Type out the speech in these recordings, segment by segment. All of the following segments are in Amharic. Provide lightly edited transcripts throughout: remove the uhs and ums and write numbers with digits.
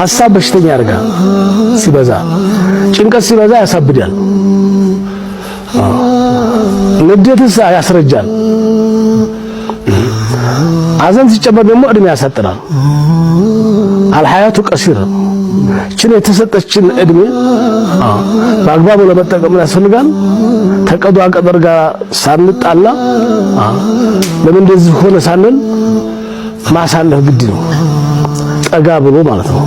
ሐሳብ በሽተኛ ያደርጋል ሲበዛ ጭንቀት ሲበዛ ያሳብዳል ንዴትስ ያስረጃል አዘን ሲጨመር ደግሞ እድሜ ያሳጥራል አልሐያቱ ቀሲራ ችን የተሰጠችን እድሜ በአግባቡ ለመጠቀም ያስፈልጋል ተቀዷ ቀደር ጋር ሳንጣላ ለምን እንደዚህ ሆነ ሳንል ማሳለፍ ግድ ነው ጠጋ ብሎ ማለት ነው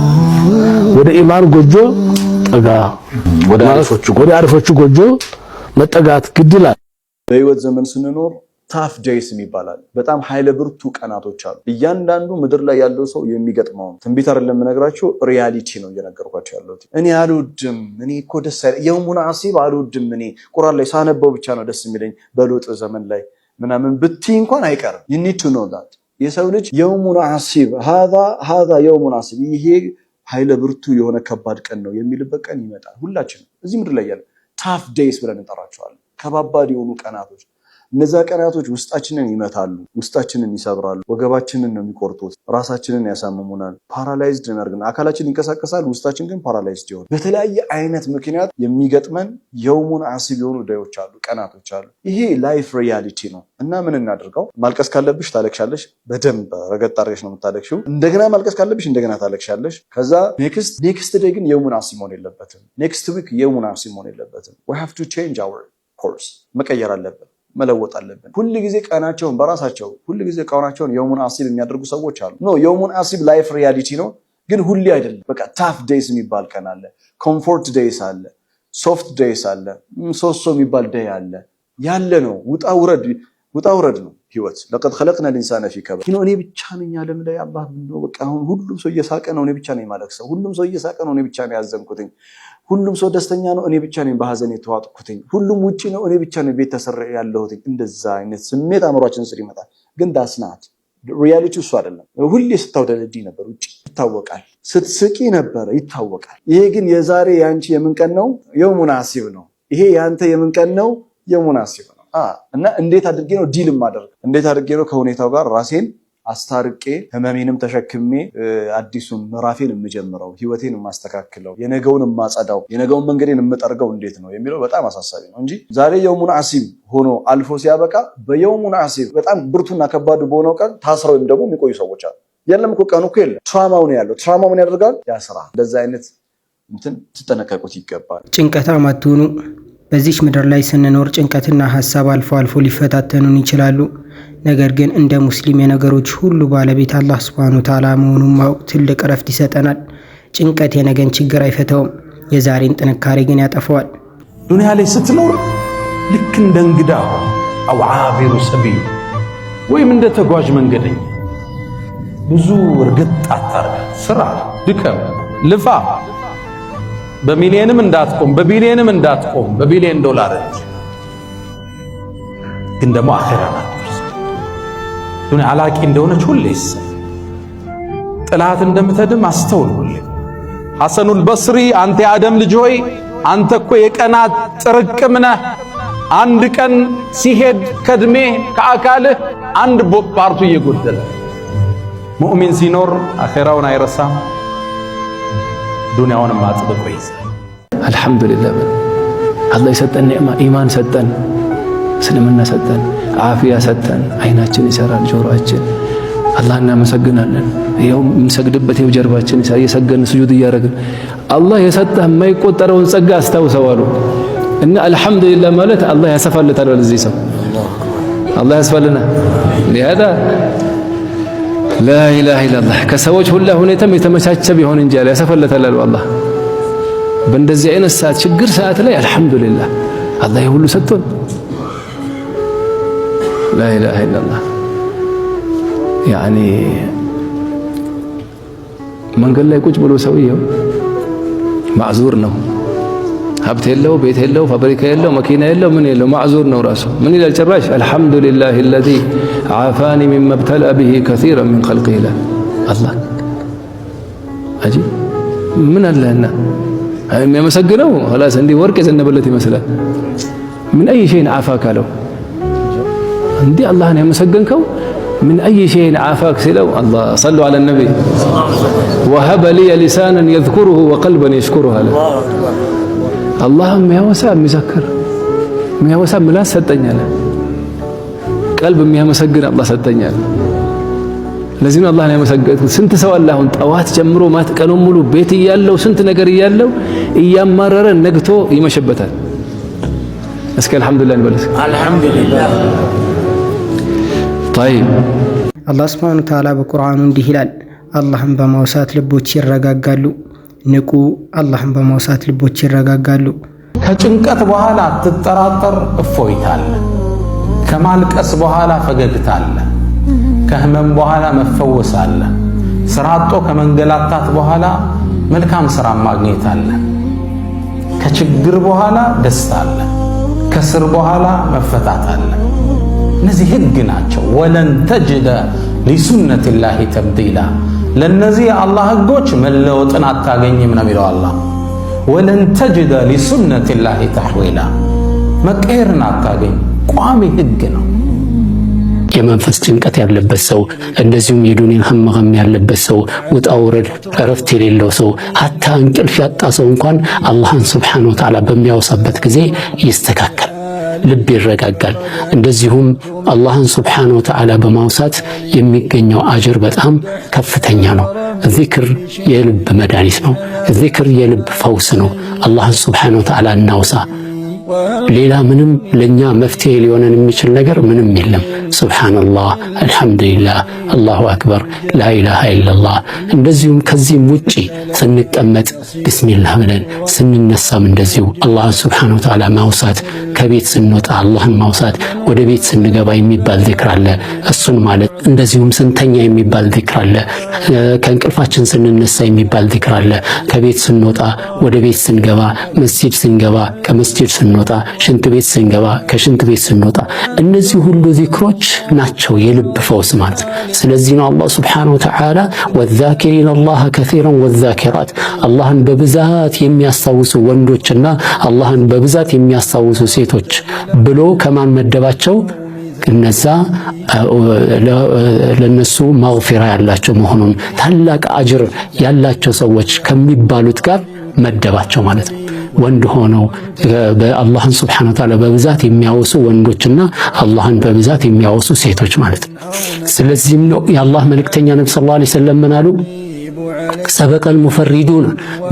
ወደ ኢማን ጎጆ ጠጋ ወደ አሪፎቹ ጎጆ መጠጋት ግድ ይላል በህይወት ዘመን ስንኖር ታፍ ዴይስ ይባላል በጣም ኃይለ ብርቱ ቀናቶች አሉ እያንዳንዱ ምድር ላይ ያለው ሰው የሚገጥመው ትንቢት አይደለም የምነግራችሁ ሪያሊቲ ነው እየነገርኳችሁ ያለሁት እኔ አልወድም እኔ እኮ ደስ አይደለም የውሙን አሲብ አልወድም እኔ ቁርአን ላይ ሳነበው ብቻ ነው ደስ የሚለኝ በሎጥ ዘመን ላይ ምናምን ብትይ እንኳን አይቀርም you need to know that የሰው ልጅ የውሙን አሲብ هذا የውሙን አሲብ ይሄ ኃይለ ብርቱ የሆነ ከባድ ቀን ነው የሚልበት ቀን ይመጣል ሁላችንም እዚህ ምድር ላይ ያለ ታፍ ዴይስ ብለን እንጠራቸዋለን ከባባድ የሆኑ ቀናቶች እነዛ ቀናቶች ውስጣችንን ይመታሉ ውስጣችንን ይሰብራሉ ወገባችንን ነው የሚቆርጡት ራሳችንን ያሳምሙናል ፓራላይዝድ ነው ያርገናል አካላችን ይንቀሳቀሳል ውስጣችን ግን ፓራላይዝድ ይሆናል በተለያየ አይነት ምክንያት የሚገጥመን የውሙን አሲብ የሆኑ ዳዮች አሉ ቀናቶች አሉ ይሄ ላይፍ ሪያሊቲ ነው እና ምን እናድርገው ማልቀስ ካለብሽ ታለቅሻለሽ በደንብ ረገጥ አድርገሽ ነው የምታለቅሽው እንደገና ማልቀስ ካለብሽ እንደገና ታለቅሻለሽ ከዛ ኔክስት ዴይ ግን የውሙን አሲብ መሆን የለበትም ኔክስት ዊክ የውሙን አሲብ መሆን የለበትም we have to change our course መቀየር አለብን መለወጥ አለብን ሁሉ ጊዜ ቀናቸውን በራሳቸው ሁሉ ጊዜ ቀናቸውን የውሙን አሲብ የሚያደርጉ ሰዎች አሉ ኖ የውሙን አሲብ ላይፍ ሪያሊቲ ነው ግን ሁሉ አይደለም በቃ ታፍ ዴይስ የሚባል ቀን አለ ኮምፎርት ዴይስ አለ ሶፍት ዴይስ አለ ሶሶ የሚባል ዴይ አለ ያለ ነው ውጣ ውረድ ነው ህይወት ለቀድ خلقنا الانسان في كبد እኔ ብቻ ነኝ ዓለም ላይ አላህ ነው በቃ አሁን ሁሉም ሰው እየሳቀ ነው እኔ ብቻ ነኝ ማለቅሰው ሁሉም ሰው እየሳቀ ነው እኔ ብቻ ነኝ ያዘንኩትኝ ሁሉም ሰው ደስተኛ ነው እኔ ብቻ ነኝ በሐዘን የተዋጥኩትኝ ሁሉም ውጪ ነው እኔ ብቻ ነኝ ቤት ተሰረ ያለሁትኝ እንደዛ አይነት ስሜት አምሮአችን ስር ይመጣል ግን ዳስናት ሪያሊቲው እሱ አይደለም ሁሌ ስታውደልዲ ነበር ውጪ ይታወቃል ስትስቂ ነበር ይታወቃል ይሄ ግን የዛሬ ያንቺ የምንቀን ነው የውሙን አሲብ ነው ይሄ ያንተ የምንቀን ነው የውሙን አሲብ ነው እና እንዴት አድርጌ ነው ዲል ማደርግ እንዴት አድርጌ ነው ከሁኔታው ጋር ራሴን አስታርቄ ህመሜንም ተሸክሜ አዲሱን ምዕራፌን የምጀምረው ህይወቴን የማስተካክለው የነገውን የማጸዳው የነገውን መንገዴን የምጠርገው እንዴት ነው የሚለው በጣም አሳሳቢ ነው እንጂ ዛሬ የውሙን አሲብ ሆኖ አልፎ ሲያበቃ በየውሙን አሲብ በጣም ብርቱና ከባድ በሆነው ቀን ታስረው ወይም ደግሞ የሚቆዩ ሰዎች አሉ የለም እኮ ቀኑ እኮ የለም ትራማው ነው ያለው ትራማው ምን ያደርጋል ያስራ እንደዛ አይነት እንትን ተጠነቀቁት ይገባል ጭንቀታም አትሁኑ በዚህ ምድር ላይ ስንኖር ጭንቀትና ሐሳብ አልፎ አልፎ ሊፈታተኑን ይችላሉ ነገር ግን እንደ ሙስሊም የነገሮች ሁሉ ባለቤት አላህ Subhanahu Wa Ta'ala መሆኑን ማወቅ ትልቅ ረፍት ይሰጠናል ጭንቀት የነገን ችግር አይፈታውም የዛሬን ጥንካሬ ግን ያጠፋዋል ዱንያ ላይ ስትኖር ልክ እንደ እንግዳ አው ዓቢሩ ሰቢል ወይም እንደ ተጓዥ መንገደኛ ብዙ እርግጥ አታርግ ስራ ድከም ልፋ በሚሊየንም እንዳትቆም በቢሊየንም እንዳትቆም በቢሊየን ዶላር ግን ደግሞ አኺራ ናትርስ ዱንያ አላቂ እንደሆነች ሁሌስ ጥላት እንደምትደም አስተውል ሁሌ ሐሰኑል በስሪ አንተ የአደም ልጅ ሆይ አንተ እኮ የቀናት ጥርቅም ነህ አንድ ቀን ሲሄድ ከድሜ ከአካልህ አንድ ፓርቱ እየጎደለ ሙእሚን ሲኖር አኺራውን አይረሳም ዱንያውንም አጥብቆ ይይዛል አልহামዱሊላህ አላህ የሰጠን ኒዕማ ኢማን ሰጠን እስልምና ሰጠን አፊያ ሰጠን አይናችን ይሰራል ጆሮአችን አላህ እናመሰግናለን ይሄው እንሰግድበት ይሄው ጀርባችን እየሰገን ስጁድ እያደረግን አላህ የሰጠህ የማይቆጠረውን ጸጋ አስታውሰዋሉ እና አልহামዱሊላህ ማለት አላህ ያሰፋለታል ለዚህ ሰው አላህ ያስፈልና لهذا لا اله الا الله ከሰዎች ሁሉ ሁኔታም የተመቻቸ ቢሆን እንጂ ያሰፋለታል አላህ በእንደዚህ አይነት ሰዓት ችግር ሰዓት ላይ አልহামዱሊላህ አላህ ይሁሉ ሰጥቶን لا اله الا الله يعني መንገድ ላይ ቁጭ ብሎ ሰውየው ማዕዙር ነው ሀብት የለው ቤት የለው ፋብሪካ የለው መኪና የለው ምን የለው ማዕዙር ነው ራሱ ምን ይላል ጭራሽ አልহামዱሊላህ الذي عافاني مما ابتلى به كثيرا من خلقه لا الله አጂ ምን አለና የሚያመሰግነው خلاص እንዲህ ወርቅ የዘነበለት ይመስላል ምን አይ شيء عافاك አለው እንዲህ አላህን ያመሰገንከው من أي شيء عافاك سلو الله صلوا على النبي وهب لي لسانا يذكره وقلبا يشكرها له اللهم يا وسام مذكر يا وسام ملاس ሰጠኛል ቀልብ የሚያመሰግን አላህ ሰጠኛል ለዚህ ነው አላህን ያመሰገንኩት ስንት ሰው አለ አሁን ጠዋት ጀምሮ ማት ቀኑን ሙሉ ቤት እያለው ስንት ነገር እያለው እያማረረ ነግቶ ይመሸበታል እስከ አልহামዱሊላህ እንበል አልহামዱሊላህ طيب አላህ Subhanahu Wa Ta'ala በቁርአኑ እንዲህ ይላል አላህን በማውሳት ልቦች ይረጋጋሉ ንቁ አላህን በማውሳት ልቦች ይረጋጋሉ ከጭንቀት በኋላ ትጠራጠር እፎይታል ከማልቀስ በኋላ ፈገግታል ከህመም በኋላ መፈወስ አለ ስራ አጥቶ ከመንገላታት በኋላ መልካም ስራ ማግኘት አለ ከችግር በኋላ ደስታ አለ ከስር በኋላ መፈታት አለ እነዚህ ህግ ናቸው ወለን ተጅደ ሊሱነቲላሂ ተብዲላ ለነዚህ አላህ ህጎች መለወጥን አታገኝም ነው የሚለው አላህ ወለን ተጅደ ሊሱነቲላሂ ተህዊላ መቀየርን አታገኝ ቋሚ ህግ ነው የመንፈስ ጭንቀት ያለበት ሰው እንደዚሁም የዱንያን ህመም ያለበት ሰው ወጣውረድ እረፍት የሌለው ሰው hatta እንቅልፍ ያጣ ሰው እንኳን አላህን Subhanahu Wa Ta'ala በሚያወሳበት ጊዜ ይስተካከል ልብ ይረጋጋል እንደዚሁም አላህን Subhanahu Wa Ta'ala በማውሳት የሚገኘው አጅር በጣም ከፍተኛ ነው ዚክር የልብ መድኃኒት ነው ዚክር የልብ ፈውስ ነው አላህን Subhanahu Wa Ta'ala እናውሳ ሌላ ምንም ለኛ መፍትሄ ሊሆነን የሚችል ነገር ምንም የለም ሱብሃንአላህ አልহামዱሊላህ አላሁ አክበር ላ ኢላሃ ኢላላህ እንደዚሁም ከዚህም ውጪ ስንቀመጥ ቢስሚላህ ብለን ስንነሳም እንደዚሁ አላህ Subhanahu Wa Ta'ala ማውሳት ከቤት ስንወጣ አላህን ማውሳት ወደ ቤት ስንገባ የሚባል ዚክር አለ እሱን ማለት እንደዚሁም ስንተኛ የሚባል ዚክር አለ ከእንቅልፋችን ስንነሳ የሚባል ዚክር አለ ከቤት ስንወጣ ወደ ቤት ስንገባ መስጂድ ስንገባ ከመስጂድ ስንወጣ ሽንት ቤት ስንገባ ከሽንት ቤት ስንወጣ እነዚህ ሁሉ ዚክሮች ናቸው የልብ ፈውስ ማለት ስለዚህ ነው አላህ Subhanahu Wa Ta'ala ወዛኪሪን አላህ ከثيرን ወዛኪራት አላህን በብዛት የሚያስታውሱ ወንዶችና አላህን በብዛት የሚያስታውሱ ሴቶች ብሎ ከማን መደባቸው እነዛ ለነሱ ማግፊራ ያላቸው መሆኑን ታላቅ አጅር ያላቸው ሰዎች ከሚባሉት ጋር መደባቸው ማለት ነው ወንድ ሆነው በአላህን Subhanahu Wa Ta'ala በብዛት የሚያወሱ ወንዶችና አላህን በብዛት የሚያወሱ ሴቶች ማለት ነው ስለዚህም ነው የአላህ መልእክተኛ ነብዩ ሰለላሁ ዐለይሂ ወሰለም ምናሉ ሰበቀል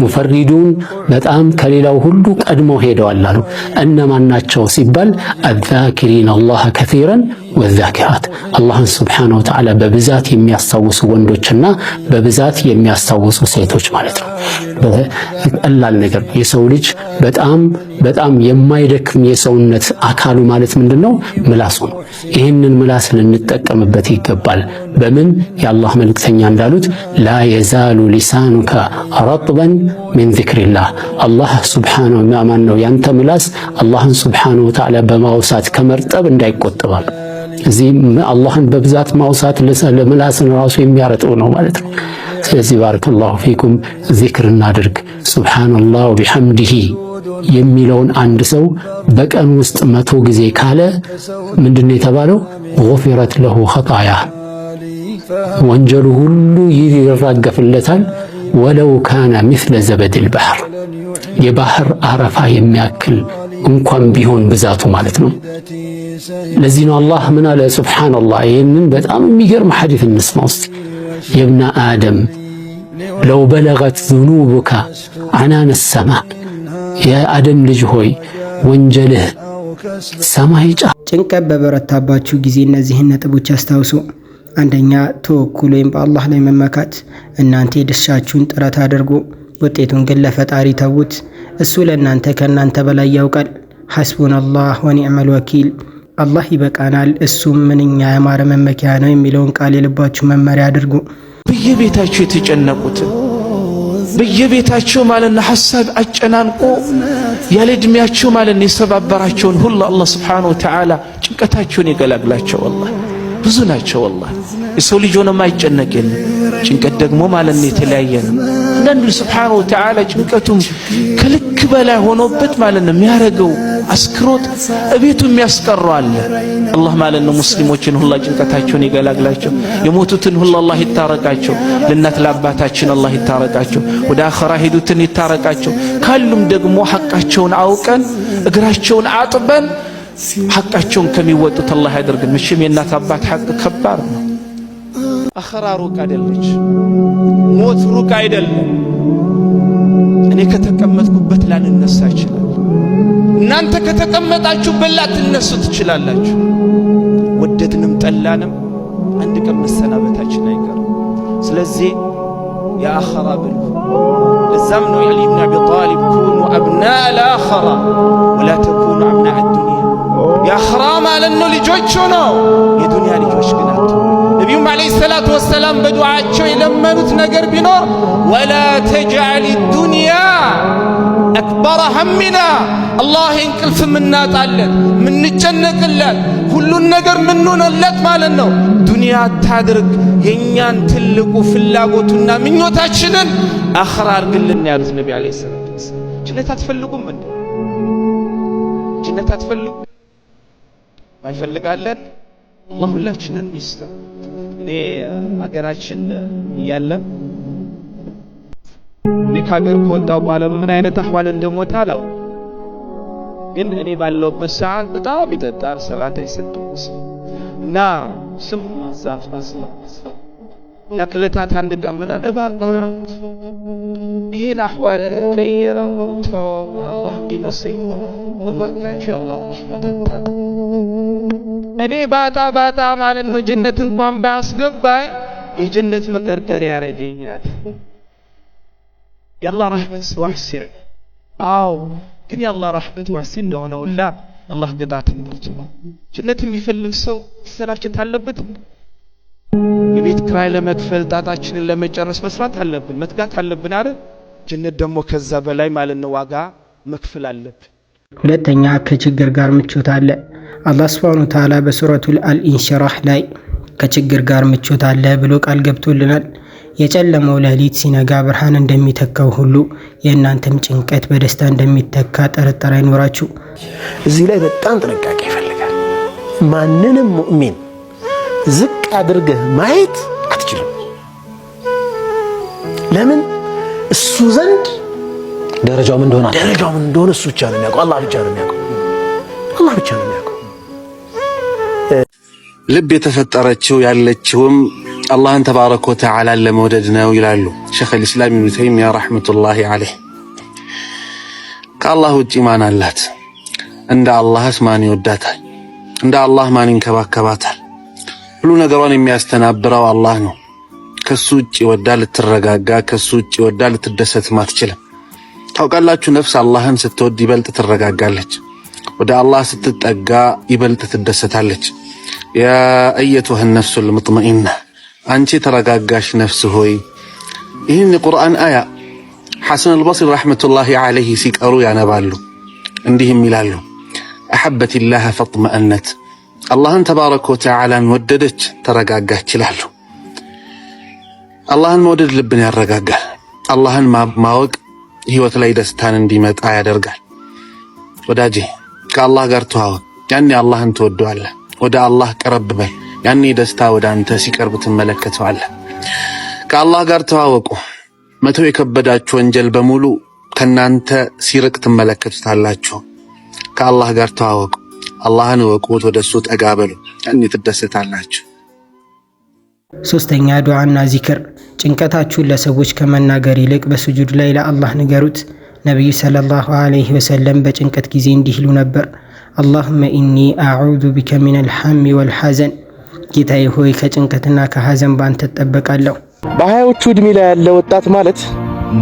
ሙፈሪዱን በጣም ከሌላው ሁሉ ቀድመው ሄደዋል አሉ እነማን ናቸው ሲባል አዛኪሪን አላህ ከثيرን ወዛኪራት አላህን Subhanahu Wa Ta'ala በብዛት የሚያስታውሱ ወንዶችና በብዛት የሚያስታውሱ ሴቶች ማለት ነው በቀላል ነገር የሰው ልጅ በጣም የማይደክም የሰውነት አካሉ ማለት ምንድነው ምላሱ ነው ይሄንን ምላስ ልንጠቀምበት ይገባል በምን የአላህ መልእክተኛ እንዳሉት ላ የዛሉ ሊሳኑከ ረጥበን من ذكر الله አላህ Subhanahu Wa Ta'ala ያንተ ምላስ አላህን Subhanahu Wa Ta'ala በማውሳት ከመርጠብ እንዳይቆጠባል እዚህ አላህን በብዛት ማውሳት ለምላስን ራሱ የሚያረጥው ነው ማለት ነው ስለዚህ ባረከላሁ ፊኩም ዚክር እናድርግ ሱብሃንአላህ ወቢሐምዲሂ የሚለውን አንድ ሰው በቀን ውስጥ 100 ጊዜ ካለ ምንድነው የተባለው غفرت له خطايا ወንጀሉ ሁሉ ይራገፍለታል ወለው ካነ مثل زبد البحر የባህር አረፋ የሚያክል እንኳን ቢሆን ብዛቱ ማለት ነው ለዚህ ነው አላህ ምን አለ ሱብሃንአላህ ይሄንን በጣም የሚገርም ሐዲስ እንስማው እስቲ የብነ አደም ለው በለገት ذنوبك عنان السماء የአደም ልጅ ሆይ ወንጀልህ ሰማይ ጭንቀት በበረታባችሁ ጊዜ እነዚህን ነጥቦች አስታውሱ አንደኛ ተወኩል ወይም በአላህ ላይ መመካት እናንተ የድርሻችሁን ጥረት አድርጉ ውጤቱን ግን ለፈጣሪ ተውት እሱ ለእናንተ ከእናንተ በላይ ያውቃል ሐስቡናላህ ወኒዕመል ወኪል አላህ ይበቃናል እሱም ምንኛ ያማረ መመኪያ ነው የሚለውን ቃል የልባችሁ መመሪያ አድርጉ በየቤታችሁ የተጨነቁት በየቤታችሁ ማለት ሐሳብ አጨናንቆ ያለ እድሜያችሁ ማለት የሰባበራቸውን ሁሉ አላህ Subhanahu Wa Ta'ala ጭንቀታቸውን ይገላግላቸው والله ብዙ ናቸው والله የሰው ልጅ ሆነ ማይጨነቅ የለም ጭንቀት ደግሞ ማለት ነው የተለያየ ነው አንዳንዱ Subhanahu Wa Ta'ala ጭንቀቱም ከልክ በላይ ሆኖበት ማለት ነው የሚያረገው አስክሮት እቤቱ የሚያስቀረው አለ። አላህ ማለት ነው ሙስሊሞችን ሁላ ጭንቀታቸውን ይገላግላቸው። የሞቱትን ሁላ አላህ ይታረቃቸው። ለእናት ለአባታችን አላህ ይታረቃቸው። ወደ አኺራ ሄዱትን ይታረቃቸው። ካሉም ደግሞ ሐቃቸውን አውቀን እግራቸውን አጥበን ሐቃቸውን ከሚወጡት አላህ ያደርገን። መቼም የእናት አባት ሐቅ ከባድ ነው። አኺራ ሩቅ አይደለች፣ ሞት ሩቅ አይደለም። እኔ ከተቀመጥኩበት ላልነሳ ይችላል። እናንተ ከተቀመጣችሁበት ላትነሱ ትችላላችሁ። ወደድንም ጠላንም አንድ ቀን መሰናበታችን አይቀርም። ስለዚህ የአኺራ ብሉ። ለዛም ነው ዓሊ ብን አቢ ጣሊብ ኩኑ አብናእ አልአኺራ ወላ ተኩኑ አብናእ አዱንያ። የአኺራ ማለት ነው ልጆች ሆነው የዱንያ ልጆች ግን አትሁኑ። ነቢዩም ዓለይሂ ሰላቱ ወሰላም በዱዓቸው የለመኑት ነገር ቢኖር ወላ ተጅዐል ዱንያ አክበረ ሀሚና፣ አላህ እንቅልፍ ምናጣለን ምንጨነቅለት ሁሉን ነገር ምንሆንለት ማለት ነው ዱንያ አታድርግ። የእኛን ትልቁ ፍላጎቱና ምኞታችንን አኺራ አድርግልን ያሉት ነቢ ዓለይሂ ሰላቱ ወሰላም። ጀነት አትፈልጉም እንዴ? ጀነት አትፈልጉም? ማይፈልጋለን አላህ ሁላችንን ይስጠን። እኔ ሀገራችን እያለን ከሀገር ከወጣሁ በኋላ ምን አይነት አህዋል እንደሞታ አላውቅም። ግን እኔ ባለሁበት ሰዓት በጣም ይጠጣል፣ ሰላት አይሰጥም እና ስም ያክለታት አንድ ቀን ምን ይሄን አህዋል ለይረው እኔ ባጣ ማለት ነው ጀነት እንኳን ባያስገባኝ የጀነት መቀርቀሪያ ያረገኛል። የአላህ ረህመት ዋሲዕ። አዎ ግን የአላህ ረህመት ዋሲዕ እንደሆነ ሁላ አላህ ቅጣት ነው። ጀነት የሚፈልግ ሰው መሰላቸት አለበት። የቤት ኪራይ ለመክፈል ጣጣችንን ለመጨረስ መስራት አለብን፣ መትጋት አለብን አይደል? ጀነት ደግሞ ከዛ በላይ ማለት ነው ዋጋ መክፈል አለብን። ሁለተኛ ከችግር ጋር ምቾት አለ። አላህ ሱብሓነሁ ወተዓላ በሱረቱል አልኢንሽራህ ላይ ከችግር ጋር ምቾት አለ ብሎ ቃል ገብቶልናል። የጨለመው ሌሊት ሲነጋ ብርሃን እንደሚተካው ሁሉ የእናንተም ጭንቀት በደስታ እንደሚተካ ጥርጥር አይኖራችሁ። እዚህ ላይ በጣም ጥንቃቄ ይፈልጋል። ማንንም ሙእሚን ዝቅ አድርገህ ማየት አትችልም። ለምን? እሱ ዘንድ ደረጃው ምን እንደሆነ እሱ ብቻ ነው የሚያውቀው። አላህ ብቻ ነው የሚያውቀው። ልብ የተፈጠረችው ያለችውም አላህን ተባረከ ወተዓላ ለመውደድ ነው ይላሉ ሸይኽ አልኢስላም ኢብኑ ተይሚያ ረሕመቱላሂ ዐለይህ። ከአላህ ውጪ ማን አላት? እንደ አላህስ ማን ይወዳታል? እንደ አላህ ማን ይንከባከባታል? ሁሉ ነገሯን የሚያስተናብረው አላህ ነው። ከሱ ውጪ ወዳ ልትረጋጋ፣ ከሱ ውጪ ወዳ ልትደሰት ማትችልም። ታውቃላችሁ፣ ነፍስ አላህን ስትወድ ይበልጥ ትረጋጋለች፣ ወደ አላህ ስትጠጋ ይበልጥ ትደሰታለች። ያ አየቱሃ ነፍሱል ሙጥመኢና፣ አንቺ ተረጋጋሽ ነፍስ ሆይ። ይህን የቁርአን አያ ሐሰን አልበስሪ ረሕመቱላሂ ዐለይህ ሲቀሩ ያነባሉ። እንዲህም ይላሉ፣ አሐበቲላህ ፈጥመአነት፣ አላህን ተባረከ ወተዓላን ወደደች ተረጋጋች ይላሉ። አላህን መውደድ ልብን ያረጋጋል። አላህን ማወቅ ህይወት ላይ ደስታን እንዲመጣ ያደርጋል። ወዳጄ ከአላህ ጋር ተዋወቅ፣ ያኔ አላህን ትወደዋለህ። ወደ አላህ ቀረብ በል፣ ያኔ ደስታ ወደ አንተ ሲቀርብ ትመለከተዋለህ። ከአላህ ጋር ተዋወቁ፣ መተው የከበዳችሁ ወንጀል በሙሉ ከናንተ ሲርቅ ትመለከቱታላችሁ። ከአላህ ጋር ተዋወቁ፣ አላህን እወቁት፣ ወደሱ ጠጋ በሉ፣ ያኔ ትደሰታላችሁ። ሶስተኛ ዱዓና ዚክር። ጭንቀታችሁን ለሰዎች ከመናገር ይልቅ በስጁድ ላይ ለአላህ ንገሩት። ነቢዩ ሰለላሁ ዐለይሂ ወሰለም በጭንቀት ጊዜ እንዲህ ይሉ ነበር፣ አላሁመ ኢኒ አዑዙ ቢከ ሚነል ሐሚ ወልሐዘን፣ ጌታዬ ሆይ ከጭንቀትና ከሐዘን ባንተ እጠበቃለሁ። በሀያዎቹ ዕድሜ ላይ ያለ ወጣት ማለት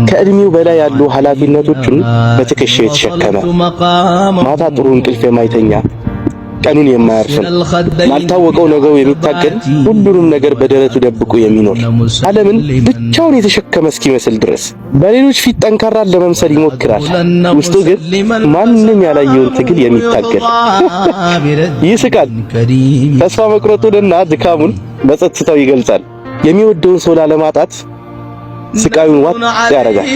ከዕድሜው በላይ ያሉ ኃላፊነቶችን በትከሻው የተሸከመ፣ ማታ ጥሩ እንቅልፍ የማይተኛ፣ ቀኑን የማያርፍም፣ ላልታወቀው ነገሩ የሚታገል፣ ሁሉንም ነገር በደረቱ ደብቆ የሚኖር፣ ዓለምን ብቻውን የተሸከመ እስኪመስል ድረስ በሌሎች ፊት ጠንካራ ለመምሰል ይሞክራል። ውስጡ ግን ማንም ያላየውን ትግል የሚታገል ይስቃል። ተስፋ መቁረጡንና ድካሙን በጸጥታው ይገልጻል። የሚወደውን ሰው ላለማጣት ስቃዩን ዋጥ ያደርጋል።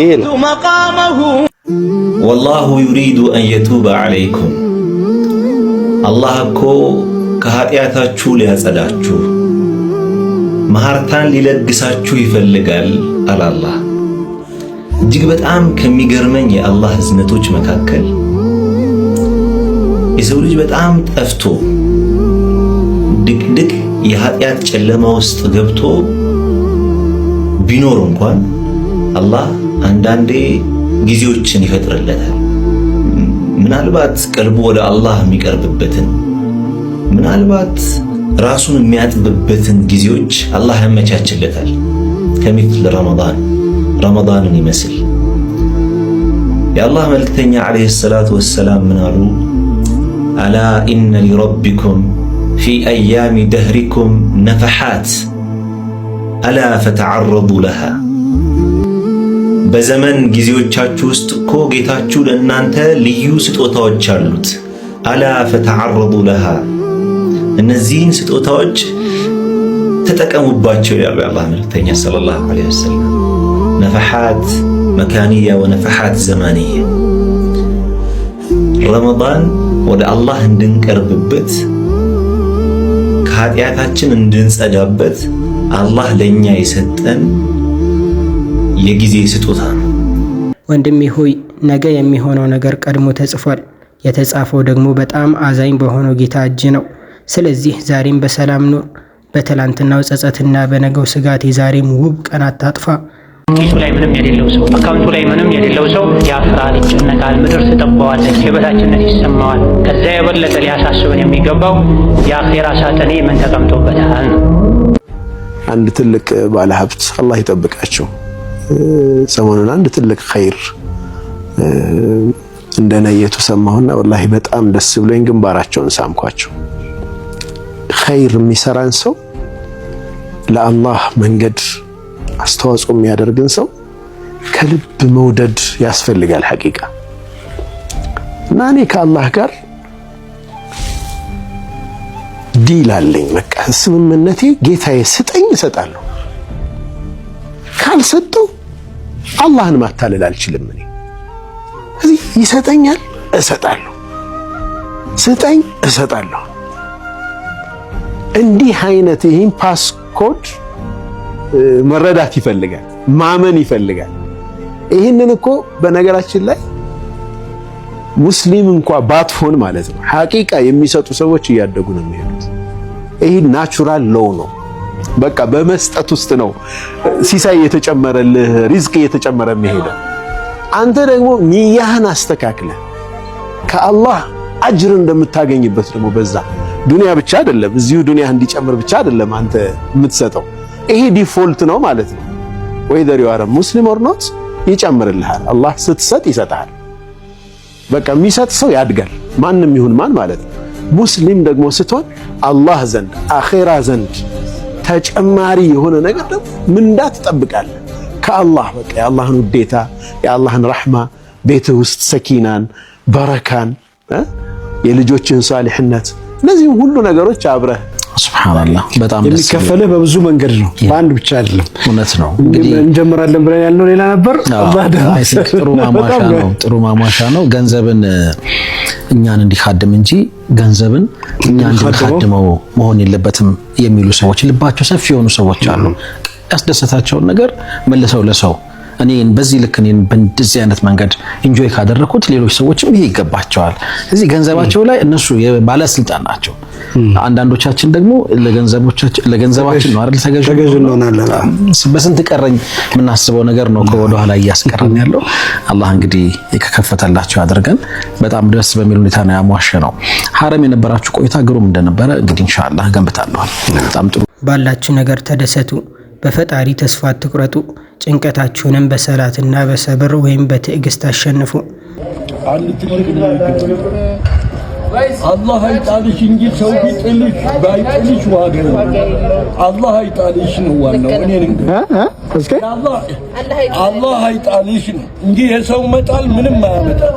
ይሄ ነው ወላሁ ዩሪዱ አን የቱበ ዐለይኩም አላህ እኮ ከኃጢአታችሁ ሊያጸዳችሁ መሐርታን ሊለግሳችሁ ይፈልጋል አላህ። እጅግ በጣም ከሚገርመኝ የአላህ እዝነቶች መካከል የሰው ልጅ በጣም ጠፍቶ ድቅድቅ የኃጢአት ጨለማ ውስጥ ገብቶ ቢኖር እንኳን አላህ አንዳንዴ ጊዜዎችን ይፈጥርለታል። ምናልባት ቀልቡ ወደ አላህ የሚቀርብበትን ምናልባት ራሱን የሚያጥብበትን ጊዜዎች አላህ ያመቻችለታል። ከሚስል ረመዳንን ይመስል የአላህ መልእክተኛ ዓለይሂ ሰላቱ ወሰላም ምን አሉ? አላ ኢነ ሊረቢኩም ፊ አያሚ ደህሪኩም ነፈሓት አላ ፈተዓረዱ ለሃ በዘመን ጊዜዎቻችሁ ውስጥ እኮ ጌታችሁ ለእናንተ ልዩ ስጦታዎች አሉት። አላ ፈተዓረዱ ለሃ እነዚህን ስጦታዎች ተጠቀሙባቸው ይላሉ የአላህ መልእክተኛ ሰለላሁ ዐለይሂ ወሰለም። ነፈሓት መካንያ ወነፈሓት ዘማንያ ረመዳን ወደ አላህ እንድንቀርብበት ከኃጢአታችን እንድንጸዳበት አላህ ለኛ የሰጠን የጊዜ ስጦታ ነው። ወንድሜ ሆይ ነገ የሚሆነው ነገር ቀድሞ ተጽፏል። የተጻፈው ደግሞ በጣም አዛኝ በሆነው ጌታ እጅ ነው። ስለዚህ ዛሬም በሰላም ኑር። በትላንትናው ጸጸትና በነገው ስጋት የዛሬም ውብ ቀን አታጥፋ። ኪሱ ላይ ምንም የሌለው ሰው፣ አካውንቱ ላይ ምንም የሌለው ሰው ያፍራል፣ ይጨነቃል፣ ምድር ትጠባዋለች፣ የበታችነት ይሰማዋል። ከዛ የበለጠ ሊያሳስበን የሚገባው የአኼራ ሳጥኔ ምን ተቀምጦበታል ነው። አንድ ትልቅ ባለሀብት አላህ ይጠብቃቸው ሰሞኑን አንድ ትልቅ ኸይር እንደነየቱ ሰማሁና ወላሂ በጣም ደስ ብሎኝ ግንባራቸውን ሳምኳቸው። ኸይር የሚሰራን ሰው ለአላህ መንገድ አስተዋጽኦ የሚያደርግን ሰው ከልብ መውደድ ያስፈልጋል ሐቂቃ። እና እኔ ከአላህ ጋር ዲል አለኝ። በቃ ስምምነቴ ጌታዬ ስጠኝ እሰጣለሁ፣ ካልሰጠው አላህን ማታለል አልችልም። እኔ እዚህ ይሰጠኛል እሰጣለሁ፣ ስጠኝ እሰጣለሁ። እንዲህ አይነት ይህን ፓስኮድ መረዳት ይፈልጋል፣ ማመን ይፈልጋል። ይህንን እኮ በነገራችን ላይ ሙስሊም እንኳ ባትሆን ማለት ነው ሐቂቃ የሚሰጡ ሰዎች እያደጉ ነው የሚሄዱት። ይህ ናቹራል ሎው ነው። በቃ በመስጠት ውስጥ ነው ሲሳይ የተጨመረልህ ሪዝቅ የተጨመረ የሚሄደው። አንተ ደግሞ ንያህን አስተካክለ ከአላህ አጅር እንደምታገኝበት ደግሞ በዛ ዱንያ ብቻ አይደለም እዚሁ ዱንያ እንዲጨምር ብቻ አይደለም አንተ የምትሰጠው። ይሄ ዲፎልት ነው ማለት ነው። whether you are a Muslim or not ይጨምርልሃል። አላህ ስትሰጥ ይሰጣል። በቃ የሚሰጥ ሰው ያድጋል፣ ማንም ይሁን ማን ማለት ነው። ሙስሊም ደግሞ ስትሆን አላህ ዘንድ አኺራ ዘንድ ተጨማሪ የሆነ ነገር ደግሞ ምንዳ ትጠብቃለህ ከአላህ። በቃ የአላህን ውዴታ የአላህን ረሕማ ቤት ውስጥ ሰኪናን፣ በረካን፣ የልጆችን ሳሊሕነት እነዚህ ሁሉ ነገሮች አብረህ ሱብሃንአላህ በጣም የሚከፈልህ በብዙ መንገድ ነው፣ በአንድ ብቻ አይደለም። እውነት ነው። እንግዲህ እንጀምራለን ብለን ያልነው ሌላ ነበር። ጥሩ ማሟሻ ነው። ገንዘብን እኛን እንዲካድም እንጂ ገንዘብን እኛ እንድንካድመው መሆን የለበትም የሚሉ ሰዎች ልባቸው ሰፊ የሆኑ ሰዎች አሉ። ያስደሰታቸውን ነገር መልሰው ለሰው እኔን በዚህ ልክ እኔን በእንደዚህ አይነት መንገድ ኢንጆይ ካደረኩት ሌሎች ሰዎችም ይሄ ይገባቸዋል። እዚህ ገንዘባቸው ላይ እነሱ የባለስልጣን ናቸው። አንዳንዶቻችን ደግሞ ለገንዘባችን ነው አይደል ተገዥ እንሆናለን። በስንት ቀረኝ የምናስበው ነገር ነው ወደ ኋላ እያስቀረን ያለው። አላህ እንግዲህ ከከፈተላቸው ያድርገን። በጣም ደስ በሚል ሁኔታ ነው ያሟሸ ነው። ሐረም የነበራችሁ ቆይታ ግሩም እንደነበረ እንግዲህ ኢንሻአላህ ገንብታለሁ። በጣም ጥሩ። ባላችሁ ነገር ተደሰቱ፣ በፈጣሪ ተስፋ አትቁረጡ። ጭንቀታችሁንም በሰላትና በሰብር ወይም በትዕግስት አሸንፉ። አላህ አይጣልሽ እንጂ ሰው ቢጥልሽ ባይጥልሽ ዋጋ ነው። አላህ አይጣልሽ ነው ዋናው። እኔ አላህ አይጣልሽ ነው እንጂ የሰው መጣል ምንም አያመጣም።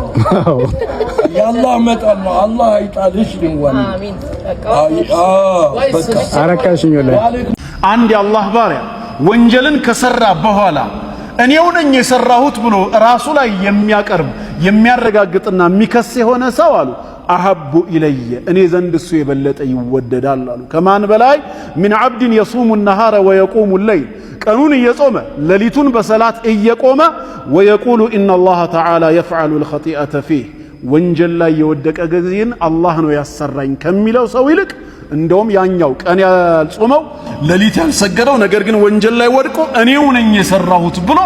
የአላህ መጣል ነው። አላህ አይጣልሽ ነው ዋናው። አረካሽኝ ወላሂ አንድ የአላህ ባሪያ ወንጀልን ከሰራ በኋላ እኔው ነኝ የሰራሁት ብሎ ራሱ ላይ የሚያቀርብ የሚያረጋግጥና የሚከስ የሆነ ሰው አሉ አሐቡ ኢለየ እኔ ዘንድ እሱ የበለጠ ይወደዳል አሉ። ከማን በላይ? ሚን ዐብድን የሱሙ ነሃረ ወየቁሙ ለይል ቀኑን እየጾመ ሌሊቱን በሰላት እየቆመ ወየቁሉ ኢነላህ ተዓላ የፍዐሉ ልኸጢአተ ፊህ ወንጀል ላይ የወደቀ ጊዜን አላህ ነው ያሰራኝ ከሚለው ሰው ይልቅ እንደውም ያኛው ቀን ያልጾመው ሌሊት ያልሰገደው ነገር ግን ወንጀል ላይ ወድቆ እኔው ነኝ የሰራሁት ብሎ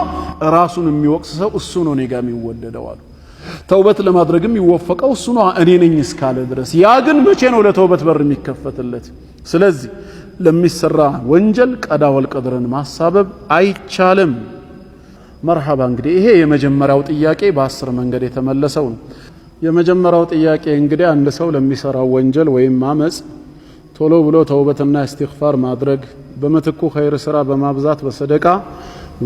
ራሱን የሚወቅስ ሰው እሱ ነው እኔ ጋር የሚወደደው አሉ። ተውበት ለማድረግም ይወፈቀው እሱ ነው እኔ ነኝ እስካለ ድረስ። ያ ግን መቼ ነው ለተውበት በር የሚከፈትለት? ስለዚህ ለሚሰራ ወንጀል ቀዳ ወልቀድርን ማሳበብ አይቻልም። መርሐባ። እንግዲህ ይሄ የመጀመሪያው ጥያቄ በ10 መንገድ የተመለሰው ነው። የመጀመሪያው ጥያቄ እንግዲህ አንድ ሰው ለሚሰራው ወንጀል ወይም ማመጽ ቶሎ ብሎ ተውበትና ኢስቲግፋር ማድረግ በመትኩ ኸይር ስራ በማብዛት በሰደቃ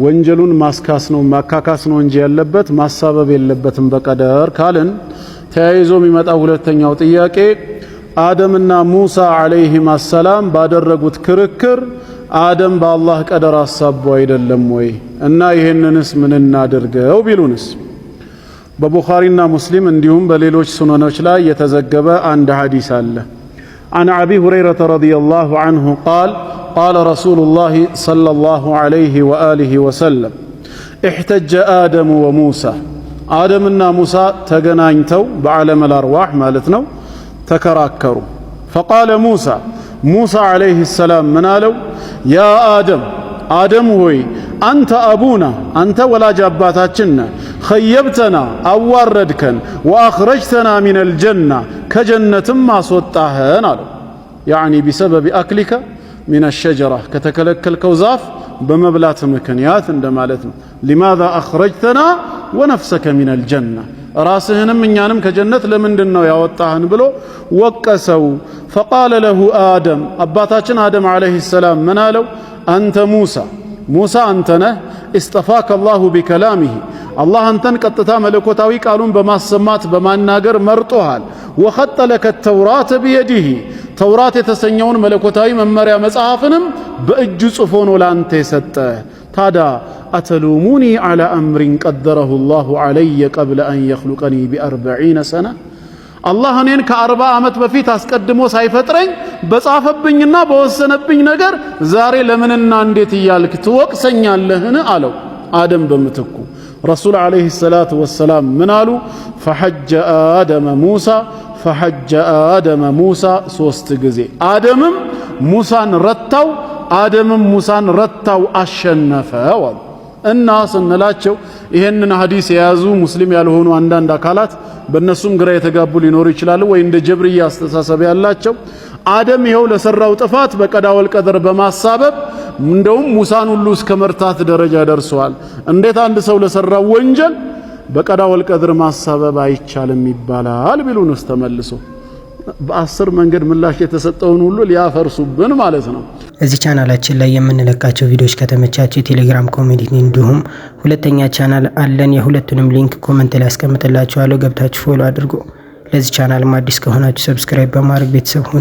ወንጀሉን ማስካስ ነው ማካካስ ነው እንጂ ያለበት ማሳበብ የለበትም በቀደር ካልን ተያይዞ የሚመጣው ሁለተኛው ጥያቄ አደምና ሙሳ አለይሂም ሰላም ባደረጉት ክርክር አደም በአላህ ቀደር አሳቦ አይደለም ወይ እና ይሄንንስ ምን እናድርገው ቢሉንስ? በቡኻሪና ሙስሊም እንዲሁም በሌሎች ሱነኖች ላይ የተዘገበ አንድ ሐዲስ አለ። عن أبي هريرة رضي الله عنه قال قال رسول الله صلى الله عليه وآله وسلم احتج آدم وموسى آدمنا موسى تغناينتو بعالم الأرواح مالتنا تكراكروا فقال موسى عليه السلام منالو يا آدم هوي أنت أبونا أنت ولا جاباتاتنا خيبتنا أواردكن وأخرجتنا من الجنة كجنة ما صوتها يعني بسبب أكلك من الشجرة كتكلك الكوزاف بمبلات مكنيات عندما لماذا أخرجتنا ونفسك من الجنة راسهن من يانم كجنة لمن دنو يا وطاهن بلو وكسوا فقال له آدم أباتاتنا آدم عليه السلام منالو أنت موسى أنتنا استفاك الله بكلامه الله أنتن قطتا ملكوتاوي قالون بما سمات بما ناغر مرطوሃል وخط لك التوراة بيده توراة የተሰኘውን መለኮታዊ መመሪያ መጽሐፍንም በእጁ ጽፎ ነው ላንተ የሰጠ። ታዲያ አተሉሙኒ على أمر قدره الله علي قبل أن يخلقني ب40 سنة አላህ እኔን ከ40 ዓመት በፊት አስቀድሞ ሳይፈጥረኝ በጻፈብኝና በወሰነብኝ ነገር ዛሬ ለምንና እንዴት እያልክ ትወቅሰኛለህን አለው። አደም በምትኩ ረሱል አለይሂ ሰላቱ ወሰላም ምን አሉ? ፈሐጀ አደመ ሙሳ 3 ጊዜ አደምም ሙሳን ረታው አሸነፈው አሉ። እና ስንላቸው ይሄንን ሐዲስ የያዙ ሙስሊም ያልሆኑ አንዳንድ አካላት በእነሱም ግራ የተጋቡ ሊኖሩ ይችላሉ ወይ እንደ ጀብርያ አስተሳሰብ ያላቸው አደም ይኸው ለሰራው ጥፋት በቀዳ ወልቀድር በማሳበብ እንደውም ሙሳን ሁሉ እስከ መርታት ደረጃ ደርሰዋል። እንዴት አንድ ሰው ለሰራው ወንጀል በቀዳ ወልቀድር ማሳበብ አይቻልም ይባላል ቢሉንስ ተመልሶ በ10 መንገድ ምላሽ የተሰጠውን ሁሉ ሊያፈርሱብን ማለት ነው። እዚህ ቻናላችን ላይ የምንለቃቸው ቪዲዮዎች ከተመቻቸው የቴሌግራም ኮሚኒቲ እንዲሁም ሁለተኛ ቻናል አለን። የሁለቱንም ሊንክ ኮሜንት ላይ አስቀምጥላችኋለሁ። ገብታችሁ ፎሎ አድርጉ። ለዚህ ቻናልም አዲስ ከሆናችሁ ሰብስክራይብ በማድረግ ቤተሰብ ሁኑ።